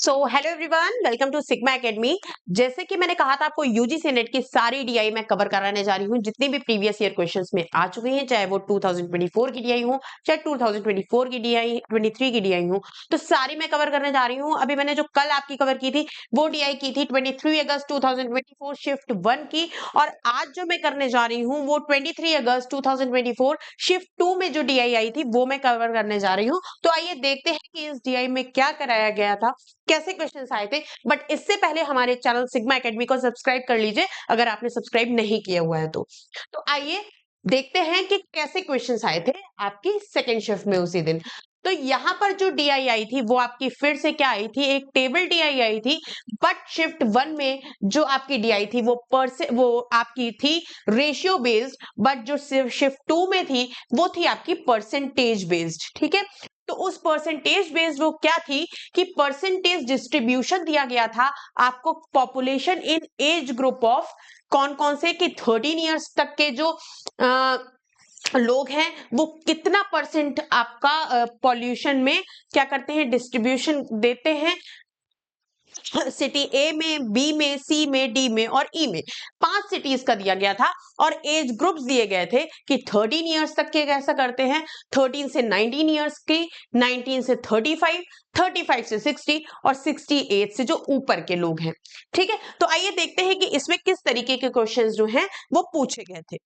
So hello everyone, welcome to Sigma Academy. जैसे कि मैंने कहा था आपको यूजीसी नेट की सारी डीआई मैं कवर कराने जा रही हूँ, जितनी भी प्रीवियस ईयर क्वेश्चंस में आ चुके हैं, चाहे वो 2024 की डीआई हो, चाहे 2024 की डीआई 23 की डीआई हो, तो सारी मैं कवर करने जा रही हूँ। अभी मैंने जो कल आपकी कवर की थी वो डीआई की थी 23 अगस्त 2024 शिफ्ट 1 की, और आज जो मैं करने जा रही हूँ वो 23 अगस्त 2024 शिफ्ट 2 में जो डीआई आई थी वो मैं कवर करने जा रही हूँ। तो आइए देखते हैं कि इस डीआई में क्या कराया गया था, कैसे क्वेश्चंस आए थे। बट इससे पहले हमारे चैनल सिग्मा एकेडमी को सब्सक्राइब कर लीजिए अगर आपने सब्सक्राइब नहीं किया हुआ है तो आइए देखते हैं कि कैसे क्वेश्चंस आए थे आपकी सेकेंड शिफ्ट में उसी दिन। तो यहाँ पर जो डीआई आई थी वो आपकी फिर से क्या आई थी, एक टेबल डीआई आई थी। बट शिफ्ट 1 में जो आपकी डीआई थी वो आपकी थी रेशियो बेस्ड, बट जो शिफ्ट 2 में थी वो थी आपकी परसेंटेज बेस्ड। ठीक है, तो उस परसेंटेज बेस्ड वो क्या थी कि परसेंटेज डिस्ट्रीब्यूशन दिया गया था आपको population in as group of कौन कौन से, कि 13 इयर्स तक के जो लोग हैं वो कितना परसेंट आपका पॉल्यूशन में क्या करते हैं, डिस्ट्रीब्यूशन देते हैं सिटी ए में, बी में, सी में, डी में और ई में। 5 सिटीज का दिया गया था और एज ग्रुप्स दिए गए थे कि 13 इयर्स तक के कैसा करते हैं, 13 से 19 इयर्स की, 19 से 35, 35 से 60 और 68 से जो ऊपर के लोग हैं। ठीक है, तो आइए देखते हैं कि इसमें किस तरीके के क्वेश्चंस जो हैं वो पूछे गए थे।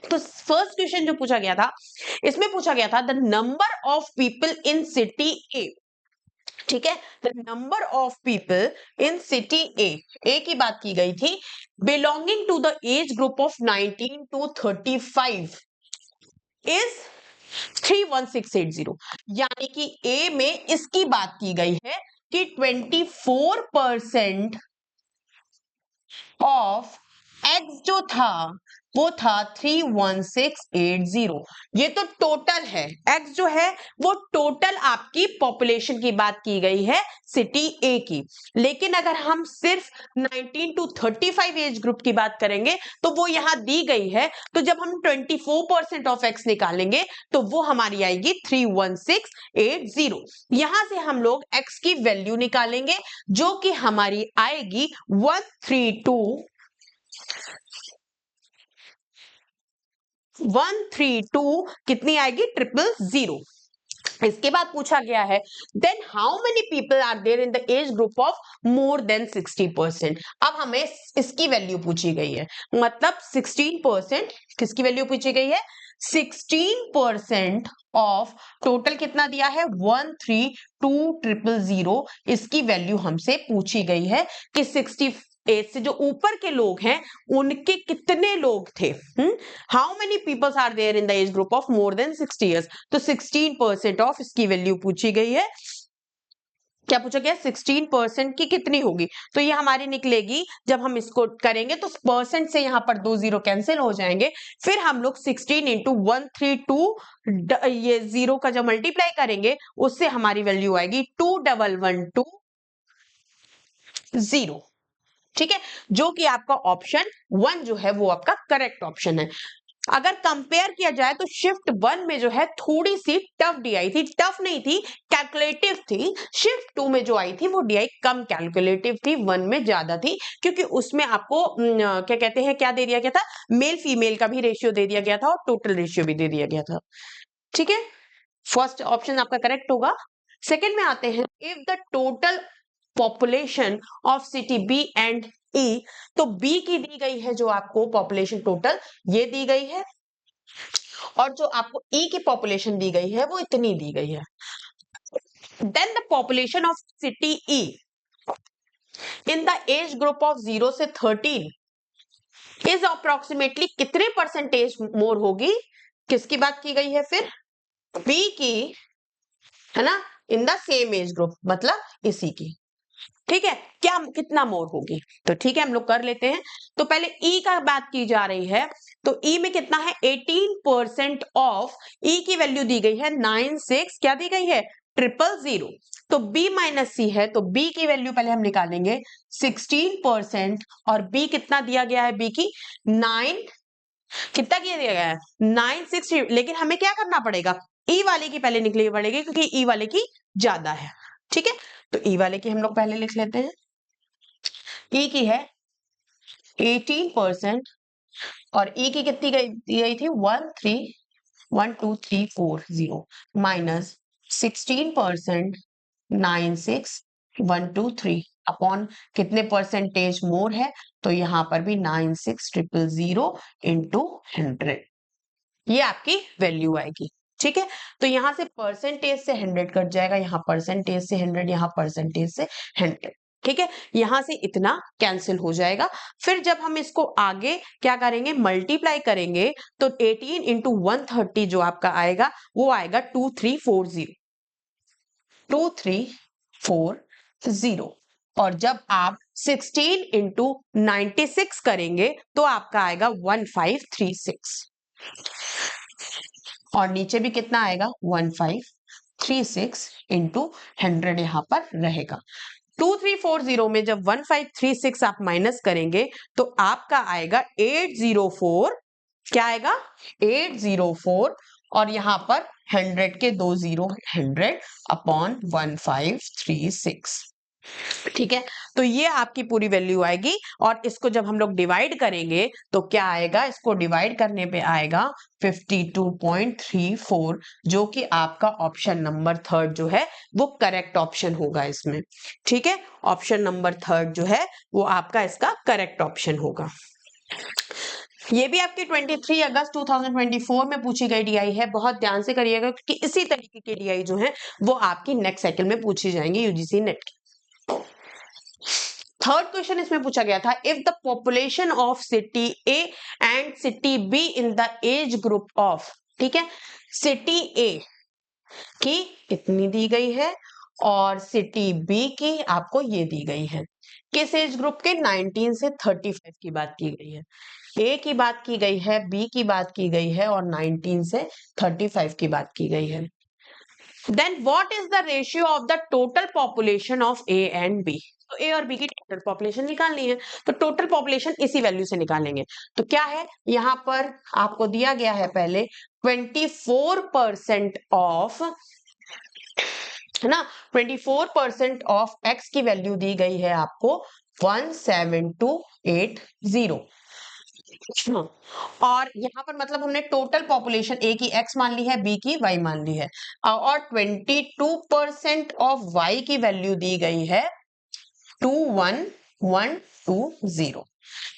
तो फर्स्ट क्वेश्चन जो पूछा गया था, इसमें पूछा गया था the number of people in city A. ठीक है, the number of people in city A की बात की गई थी, belonging to the age group of 19 to 35 is 31680। यानी कि ए में इसकी बात की गई है कि 24% ऑफ एक्स जो था वो था 31680। ये तो टोटल है, एक्स जो है वो टोटल आपकी पॉपुलेशन की बात की गई है सिटी ए की। लेकिन अगर हम सिर्फ 19 to 35 एज ग्रुप की बात करेंगे तो वो यहां दी गई है, तो जब हम 24% ऑफ एक्स निकालेंगे तो वो हमारी आएगी 31680। यहां से हम लोग एक्स की वैल्यू निकालेंगे जो कि हमारी आएगी 132 कितनी आएगी, 000। इसके बाद पूछा गया है then how many people are there in the age group of more than 60%। अब हमें इसकी वैल्यू पूछी गई है, मतलब 16%, किसकी वैल्यू पूछी गई है, 16% ऑफ टोटल कितना दिया है 132,000। इसकी वैल्यू हमसे पूछी गई है कि 68 से जो ऊपर के लोग हैं उनके कितने लोग थे। How many peoples are there in the age group of more than 60 years. तो 16% ऑफ इसकी वैल्यू पूछी गई है। क्या पूछा गया, 16% की कितनी होगी, तो ये हमारी निकलेगी, जब हम इसको करेंगे तो परसेंट से यहां पर 2 जीरो कैंसिल हो जाएंगे, फिर हम लोग 16 इंटू 132 ये जीरो का जब मल्टीप्लाई करेंगे उससे हमारी वैल्यू आएगी 2112,0। ठीक है, जो कि आपका ऑप्शन 1 जो है वो आपका करेक्ट ऑप्शन है। अगर कंपेयर किया जाए तो शिफ्ट 1 में जो है थोड़ी सी टफ डीआई थी, टफ नहीं थी, कैलकुलेटिव थी। शिफ्ट 2 में जो आई थी वो डीआई कम कैलकुलेटिव थी, 1 में ज्यादा थी, क्योंकि उसमें आपको क्या कहते हैं, क्या दे दिया गया था, मेल फीमेल का भी रेशियो दे दिया गया था और टोटल रेशियो भी दे दिया गया था। ठीक है, फर्स्ट ऑप्शन आपका करेक्ट होगा। सेकेंड में आते हैं, if the total population of city B and E, तो बी की दी गई है जो आपको पॉपुलेशन टोटल ये दी गई है, और जो आपको ई की पॉपुलेशन दी गई है वो इतनी दी गई है। Then the population of city E in the age group of 0 से 13 इज अप्रोक्सीमेटली कितने परसेंटेज मोर होगी, किसकी बात की गई है फिर, बी की, है ना, in the same age group, मतलब इसी की। ठीक है, क्या कितना मोर होगी, तो ठीक है हम लोग कर लेते हैं। तो पहले ई का बात की जा रही है, तो ई में कितना है, 18% ऑफ, ई की वैल्यू दी गई है 96, क्या दी गई है, 000। तो बी माइनस सी है, तो बी की वैल्यू पहले हम निकालेंगे 16%, और बी कितना दिया गया है, बी की 9, कितना किया दिया गया है 960। लेकिन हमें क्या करना पड़ेगा, ई वाले की पहले निकलनी पड़ेगी क्योंकि ई वाले की ज्यादा है। ठीक है, तो ई वाले की हम लोग पहले लिख लेते हैं। ई की है 18% और ई की कितनी दी गई थी 131234 माइनस 16% 96123 अपॉन कितने परसेंटेज मोर है, तो यहां पर भी 96000 इंटू 100, ये आपकी वैल्यू आएगी। ठीक है, तो यहां से परसेंटेज से 100 कट जाएगा, यहाँ परसेंटेज से 100, यहाँ परसेंटेज से 100। ठीक है, यहां से इतना कैंसिल हो जाएगा। फिर जब हम इसको आगे क्या करेंगे, मल्टीप्लाई करेंगे, तो 18 इंटू 130 जो आपका आएगा वो आएगा 2340, 2340। और जब आप 16 इंटू 96 करेंगे तो आपका आएगा 1536, और नीचे भी कितना आएगा 1536 इंटू 100 यहां पर रहेगा। 2340 में जब 1536 आप माइनस करेंगे तो आपका आएगा 804, क्या आएगा 804, और यहां पर 100 के 2 जीरो 100 अपॉन 1536। ठीक है, तो ये आपकी पूरी वैल्यू आएगी। और इसको जब हम लोग डिवाइड करेंगे तो क्या आएगा, इसको डिवाइड करने पे आएगा 52.34, जो कि आपका ऑप्शन नंबर थर्ड जो है वो करेक्ट ऑप्शन होगा इसमें। ठीक है, ऑप्शन नंबर थर्ड जो है वो आपका इसका करेक्ट ऑप्शन होगा। ये भी आपकी 23 अगस्त 2024 में पूछी गई डीआई है, बहुत ध्यान से करिएगा क्योंकि इसी तरीके की डीआई जो है वो आपकी नेक्स्ट साइकिल में पूछी जाएंगी यूजीसी नेट की। थर्ड क्वेश्चन इसमें पूछा गया था, if the population of city A and city be in the age group of, ठीक है, सिटी ए की कितनी दी गई है और सिटी बी की आपको ये दी गई है, किस एज ग्रुप के, 19 से 35 की बात की गई है। ए की बात की गई है, बी की बात की गई है और 19 से 35 की बात की गई है। Then what is the ratio of the total population of A and B, तो ए और बी की टोटल पॉपुलेशन निकालनी है, तो टोटल पॉपुलेशन इसी वैल्यू से निकालेंगे। तो क्या है, यहां पर आपको दिया गया है पहले 24% ऑफ, है ना, 24% ऑफ एक्स की वैल्यू दी गई है आपको 17280, और यहां पर मतलब हमने टोटल पॉपुलेशन ए की एक्स मान ली है, बी की वाई मान ली है, और 22% ऑफ वाई की वैल्यू दी गई है 21120,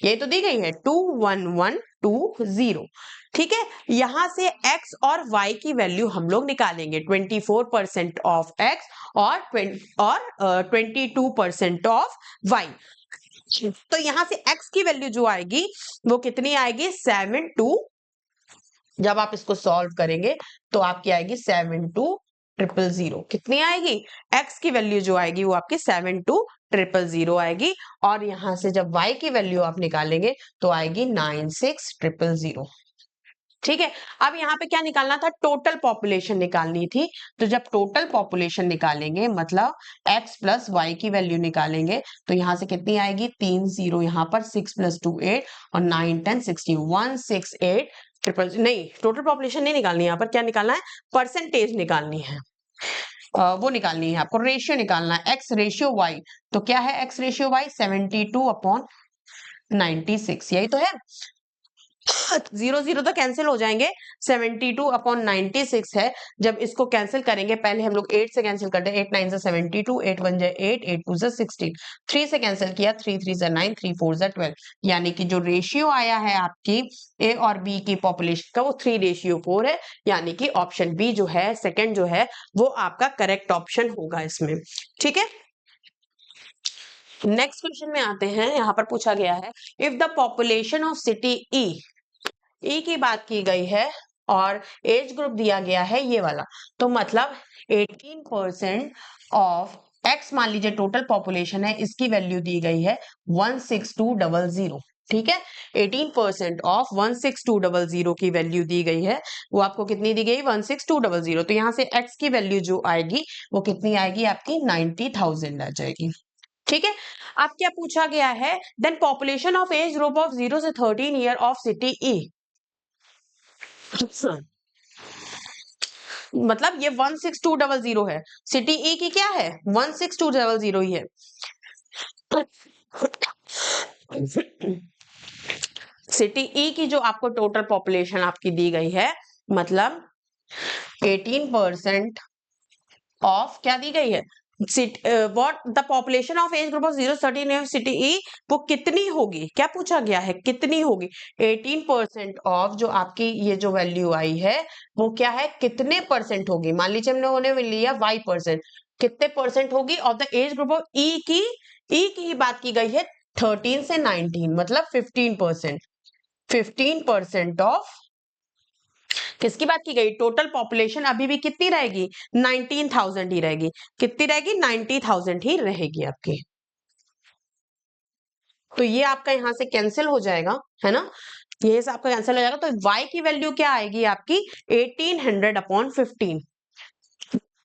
ये तो दी गई है 21120। ठीक है, यहां से x और y की वैल्यू हम लोग निकालेंगे, 24% ऑफ x और 22% ऑफ y। तो यहां से x की वैल्यू जो आएगी वो कितनी आएगी 72, जब आप इसको सॉल्व करेंगे तो आपकी आएगी 72000, कितनी आएगी, x की वैल्यू जो आएगी वो आपकी 72000 आएगी, और यहां से जब y की वैल्यू आप निकालेंगे तो आएगी 96000। ठीक है, अब यहाँ पे क्या निकालना था, टोटल पॉपुलेशन निकालनी थी। तो जब टोटल पॉपुलेशन निकालेंगे मतलब x प्लस वाई की वैल्यू निकालेंगे तो यहाँ से कितनी आएगी 3 0, यहाँ पर 6 + 2 8 और 9 10 60 168 ट्रिपल, नहीं टोटल पॉपुलेशन नहीं निकालनी, यहाँ पर क्या निकालना है, परसेंटेज निकालनी है, वो निकालनी है आपको, रेशियो निकालना है, x रेशियो y। तो क्या है x रेशियो y 72/96, यही तो है। 0 0 तो कैंसिल हो जाएंगे, 72/96 है। जब इसको कैंसिल करेंगे, पहले हम लोग 8 से कैंसिल करते हैं, 8 9 से 72, 8 1 जा 8, 8 2 जा 16, 3 से कैंसिल किया, 3 3 जा 9, 3 4 जा 12, यानी कि जो रेशियो आया है आपकी ए और बी की पॉपुलेशन का वो 3:4 है, यानी कि ऑप्शन बी जो है सेकंड जो है वो आपका करेक्ट ऑप्शन होगा इसमें। ठीक है, नेक्स्ट क्वेश्चन में आते हैं, यहां पर पूछा गया है, if the population of city E की बात की गई है और एज ग्रुप दिया गया है ये वाला, तो मतलब 18% ऑफ एक्स मान लीजिए टोटल पॉपुलेशन है, इसकी वैल्यू दी गई है 16200। ठीक है, 18% ऑफ 16200 की वैल्यू दी गई है, वो आपको कितनी दी गई 16200, तो यहां से एक्स की वैल्यू जो आएगी वो कितनी आएगी आपकी 90,000 आ जाएगी। ठीक है, अब क्या पूछा गया है, then population of age group of 0 से 13 ईयर ऑफ सिटी ई। मतलब ये 16200 है, सिटी ई की क्या है 16200 ही है। सिटी ई की जो आपको टोटल पॉपुलेशन आपकी दी गई है, मतलब 18% ऑफ क्या दी गई है, what the population of age group of 0-13 city E, वो कितनी होगी, क्या पूछा गया है कितनी होगी, 18% ऑफ जो आपकी ये जो वैल्यू आई है वो क्या है, कितने परसेंट होगी। मान लीजिए हम लोगों ने लिया y%, कितने परसेंट होगी of the age group of E की ही बात की गई है 13 से 19, मतलब 15%। 15% ऑफ किसकी बात की गई, टोटल पॉपुलेशन अभी भी कितनी रहेगी 19,000 ही रहेगी, कितनी रहेगी 90,000 ही रहेगी आपकी। तो ये आपका यहां से कैंसिल हो जाएगा, है ना, ये आपका कैंसिल हो जाएगा। तो y की वैल्यू क्या आएगी आपकी 1800/15,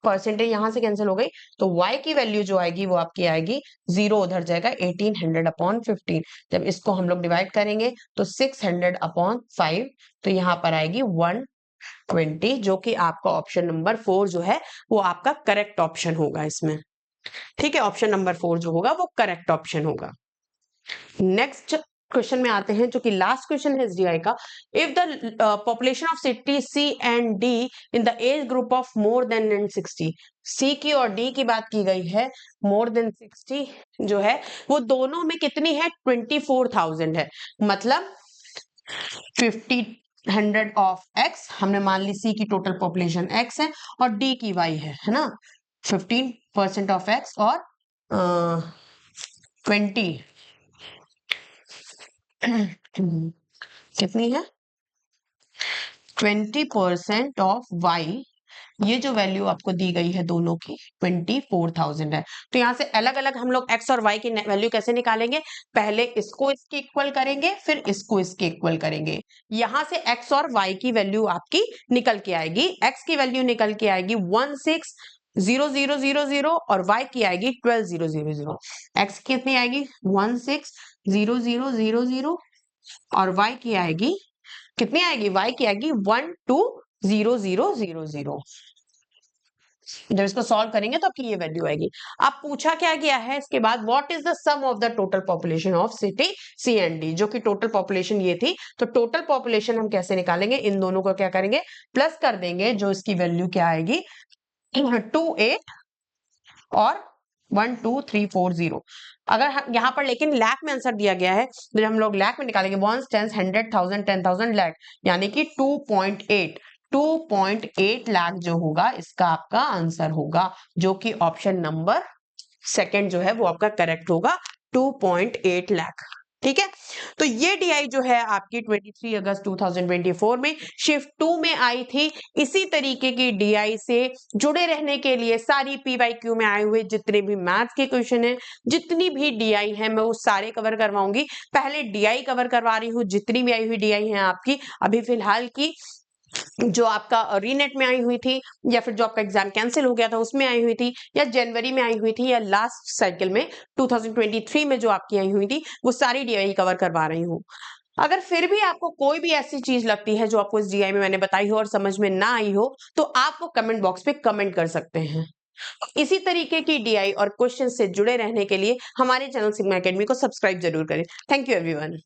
परसेंटेज यहां से कैंसिल हो गई, तो y की वैल्यू जो आएगी वो आपकी आएगी 0 उधर जाएगा 1800/15। जब इसको हम लोग डिवाइड करेंगे तो 600/5, तो यहां पर आएगी 120, जो कि आपका ऑप्शन नंबर 4 जो है वो आपका करेक्ट ऑप्शन होगा इसमें। ठीक है, ऑप्शन नंबर 4 जो होगा वो करेक्ट ऑप्शन होगा। नेक्स्ट क्वेश्चन में आते हैं, जो कि लास्ट क्वेश्चन है एसडीआई का। If the population of city C and D in the age group of more than 60, C की और डी की बात की गई है, मोर देन 60 जो है वो दोनों में कितनी है 24,000 है, मतलब 100 ऑफ x, हमने मान ली सी की टोटल पॉपुलेशन x है और डी की y है ना, 15% ऑफ x और 20 कितनी है 20% ऑफ y, ये जो वैल्यू आपको दी गई है दोनों की 24,000 है। तो यहां से अलग अलग हम लोग x और y की वैल्यू कैसे निकालेंगे, पहले इसको इसके इक्वल करेंगे फिर इसको इसके इक्वल करेंगे। यहां से x और y की वैल्यू आपकी निकल के आएगी, x की वैल्यू निकल के आएगी 160000 और y की आएगी 12000। x कितनी आएगी 160000 और y की आएगी कितनी आएगी, y की आएगी 120000। जब इसको सॉल्व करेंगे तो आपकी ये वैल्यू आएगी। अब पूछा क्या गया है इसके बाद, what is the sum of the total population of city C and D, जो कि टोटल पॉपुलेशन ये थी। तो टोटल पॉपुलेशन हम कैसे निकालेंगे, इन दोनों को क्या करेंगे प्लस कर देंगे, जो इसकी वैल्यू क्या आएगी 28 और 12340। अगर यहां पर लेकिन लाख में आंसर दिया गया है, तो जब हम लोग लाख में निकालेंगे 1 10 100 1000 10,000 लाख, यानी कि 2.8 लाख जो होगा इसका आपका आंसर होगा, जो कि ऑप्शन नंबर सेकंड जो है वो आपका करेक्ट होगा 2.8 लाख। ठीक है, तो ये डीआई जो है आपकी 23 अगस्त 2024 में शिफ्ट 2 में आई थी। इसी तरीके की डीआई से जुड़े रहने के लिए सारी पीवाईक्यू में आए हुए जितने भी मैथ्स के क्वेश्चन हैं, जितनी भी डीआई है मैं वो सारे कवर करवाऊंगी। पहले डीआई कवर करवा रही हूँ, जितनी भी आई हुई डीआई है आपकी अभी फिलहाल की, जो आपका रीनेट में आई हुई थी, या फिर जो आपका एग्जाम कैंसिल हो गया था उसमें आई हुई थी, या जनवरी में आई हुई थी, या लास्ट साइकिल में 2023 में जो आपकी आई हुई थी, वो सारी डीआई कवर करवा रही हूँ। अगर फिर भी आपको कोई भी ऐसी चीज लगती है जो आपको इस डीआई में मैंने बताई हो और समझ में ना आई हो, तो आप वो कमेंट बॉक्स पे कमेंट कर सकते हैं। इसी तरीके की डीआई और क्वेश्चन से जुड़े रहने के लिए हमारे चैनल सिग्मा एकेडमी को सब्सक्राइब जरूर करें। Thank you everyone.